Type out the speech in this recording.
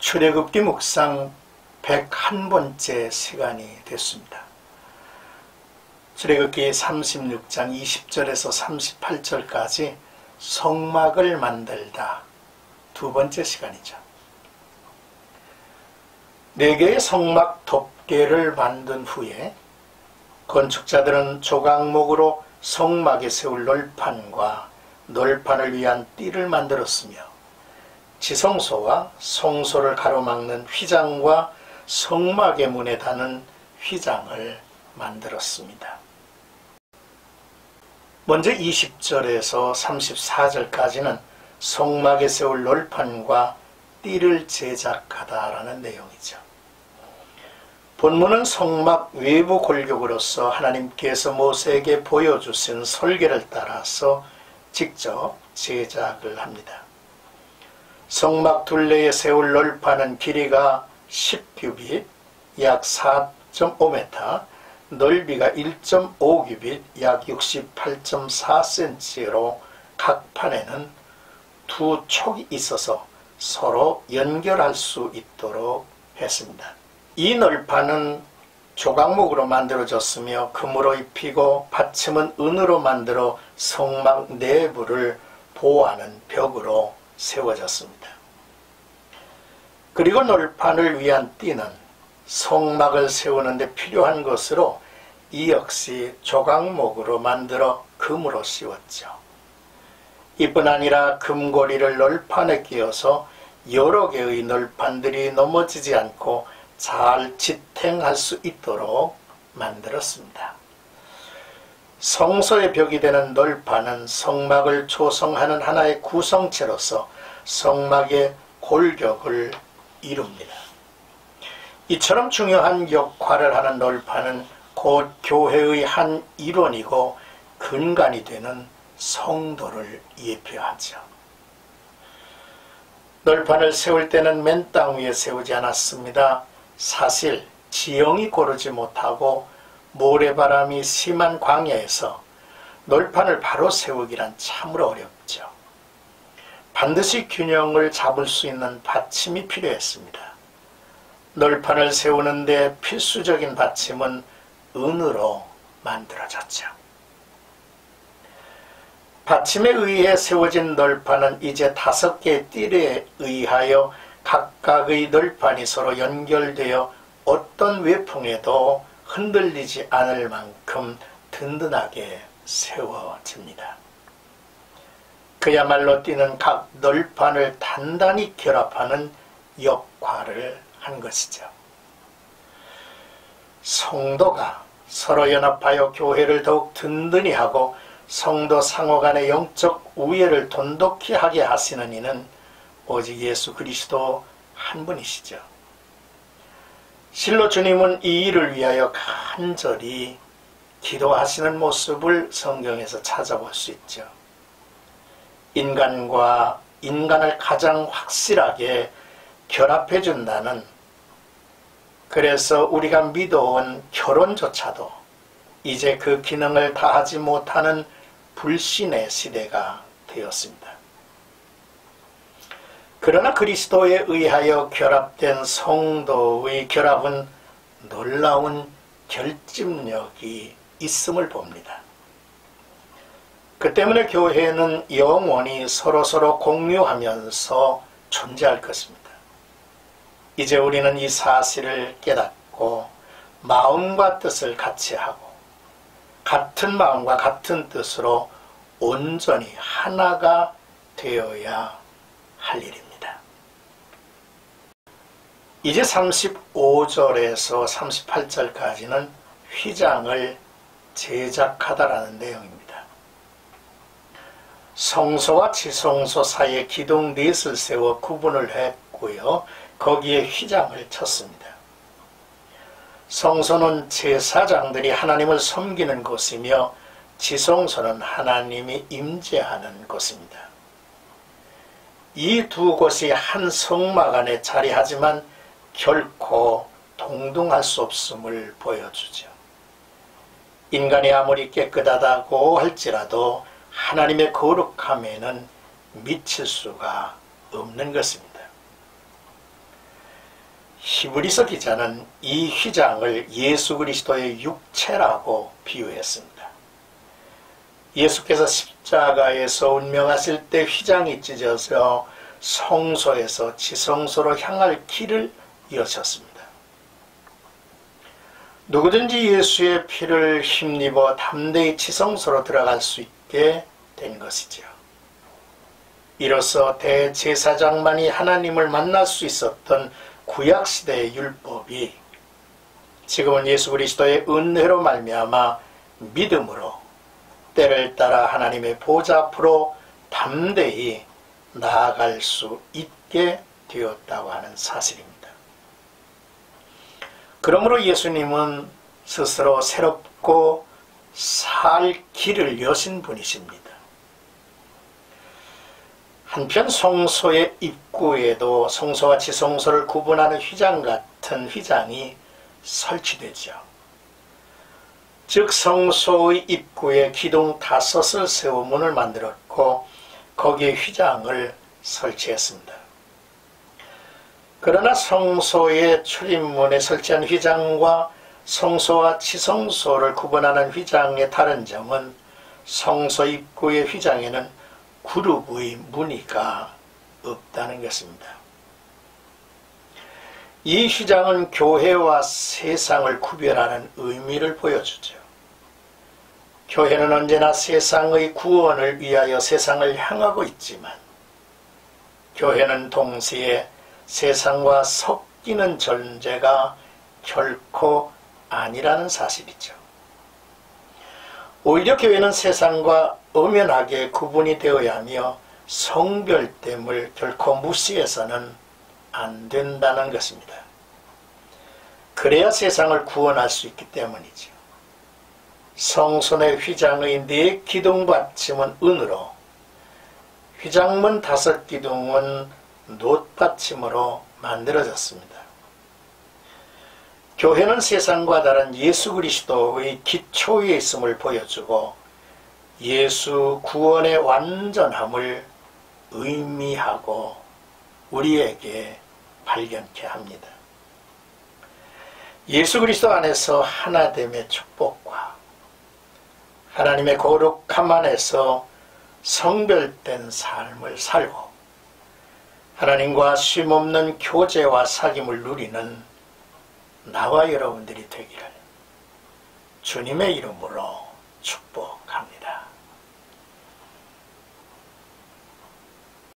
출애굽기 묵상 101번째 시간이 됐습니다. 출애굽기 36장 20절에서 38절까지 성막을 만들다 두 번째 시간이죠. 4개의 성막 덮개를 만든 후에 건축자들은 조각목으로 성막에 세울 널판과 널판을 위한 띠를 만들었으며 지성소와 성소를 가로막는 휘장과 성막의 문에 다는 휘장을 만들었습니다. 먼저 20절에서 34절까지는 성막에 세울 널판과 띠를 제작하다라는 내용이죠. 본문은 성막 외부 골격으로서 하나님께서 모세에게 보여주신 설계를 따라서 직접 제작을 합니다. 성막 둘레에 세울 널판은 길이가 10규빗, 약 4.5m, 넓이가 1.5규빗, 약 68.4cm로 각 판에는 두 촉이 있어서 서로 연결할 수 있도록 했습니다. 이 널판은 조각목으로 만들어졌으며 금으로 입히고 받침은 은으로 만들어 성막 내부를 보호하는 벽으로 세워졌습니다. 그리고 널판을 위한 띠는 성막을 세우는 데 필요한 것으로 이 역시 조각목으로 만들어 금으로 씌웠죠. 이뿐 아니라 금고리를 널판에 끼워서 여러 개의 널판들이 넘어지지 않고 잘 지탱할 수 있도록 만들었습니다. 성소의 벽이 되는 널판은 성막을 조성하는 하나의 구성체로서 성막의 골격을 이룹니다. 이처럼 중요한 역할을 하는 널판은 곧 교회의 한 일원이고 근간이 되는 성도를 예표하죠. 널판을 세울 때는 맨 땅 위에 세우지 않았습니다. 사실 지형이 고르지 못하고 모래바람이 심한 광야에서 널판을 바로 세우기란 참으로 어렵죠. 반드시 균형을 잡을 수 있는 받침이 필요했습니다. 널판을 세우는데 필수적인 받침은 은으로 만들어졌죠. 받침에 의해 세워진 널판은 이제 5개의 띠에 의하여 각각의 널판이 서로 연결되어 어떤 외풍에도 흔들리지 않을 만큼 든든하게 세워집니다. 그야말로 띠는 각 널판을 단단히 결합하는 역할을 한 것이죠. 성도가 서로 연합하여 교회를 더욱 든든히 하고 성도 상호 간의 영적 우애를 돈독히 하게 하시는 이는 오직 예수 그리스도 한 분이시죠. 실로 주님은 이 일을 위하여 간절히 기도하시는 모습을 성경에서 찾아볼 수 있죠. 인간과 인간을 가장 확실하게 결합해 준다는, 그래서 우리가 믿어온 결혼조차도 이제 그 기능을 다하지 못하는 불신의 시대가 되었습니다. 그러나 그리스도에 의하여 결합된 성도의 결합은 놀라운 결집력이 있음을 봅니다. 그 때문에 교회는 영원히 서로서로 공유하면서 존재할 것입니다. 이제 우리는 이 사실을 깨닫고 마음과 뜻을 같이 하고 같은 마음과 같은 뜻으로 온전히 하나가 되어야 할 일입니다. 이제 35절에서 38절까지는 휘장을 제작하다라는 내용입니다. 성소와 지성소 사이에 기둥 넷을 세워 구분을 했고요. 거기에 휘장을 쳤습니다. 성소는 제사장들이 하나님을 섬기는 곳이며 지성소는 하나님이 임재하는 곳입니다. 이 두 곳이 한 성막 안에 자리하지만 결코 동등할 수 없음을 보여주죠. 인간이 아무리 깨끗하다고 할지라도 하나님의 거룩함에는 미칠 수가 없는 것입니다. 히브리서 기자는 이 휘장을 예수 그리스도의 육체라고 비유했습니다. 예수께서 십자가에서 운명하실 때 휘장이 찢어져 성소에서 지성소로 향할 길을 여셨습니다. 누구든지 예수의 피를 힘입어 담대히 지성소로 들어갈 수 있게 된 것이죠. 이로써 대제사장만이 하나님을 만날 수 있었던 구약시대의 율법이 지금은 예수 그리스도의 은혜로 말미암아 믿음으로 때를 따라 하나님의 보좌 앞으로 담대히 나아갈 수 있게 되었다고 하는 사실입니다. 그러므로 예수님은 스스로 새롭고 살 길을 여신 분이십니다. 한편 성소의 입구에도 성소와 지성소를 구분하는 휘장 같은 휘장이 설치되죠. 즉 성소의 입구에 기둥 5을 세워 문을 만들었고 거기에 휘장을 설치했습니다. 그러나 성소의 출입문에 설치한 휘장과 성소와 지성소를 구분하는 휘장의 다른 점은 성소 입구의 휘장에는 그룹의 무늬가 없다는 것입니다. 이 휘장은 교회와 세상을 구별하는 의미를 보여주죠. 교회는 언제나 세상의 구원을 위하여 세상을 향하고 있지만 교회는 동시에 세상과 섞이는 존재가 결코 아니라는 사실이죠. 오히려 교회는 세상과 엄연하게 구분이 되어야 하며 성별됨을 결코 무시해서는 안 된다는 것입니다. 그래야 세상을 구원할 수 있기 때문이죠. 성소 내 휘장의 4 기둥 받침은 은으로, 휘장문 5 기둥은 놋 받침으로 만들어졌습니다. 교회는 세상과 다른 예수 그리스도의 기초 위에 있음을 보여주고 예수 구원의 완전함을 의미하고 우리에게 발견케 합니다. 예수 그리스도 안에서 하나됨의 축복과 하나님의 거룩함 안에서 성별된 삶을 살고 하나님과 쉼없는 교제와 사귐을 누리는 나와 여러분들이 되기를 주님의 이름으로 축복합니다.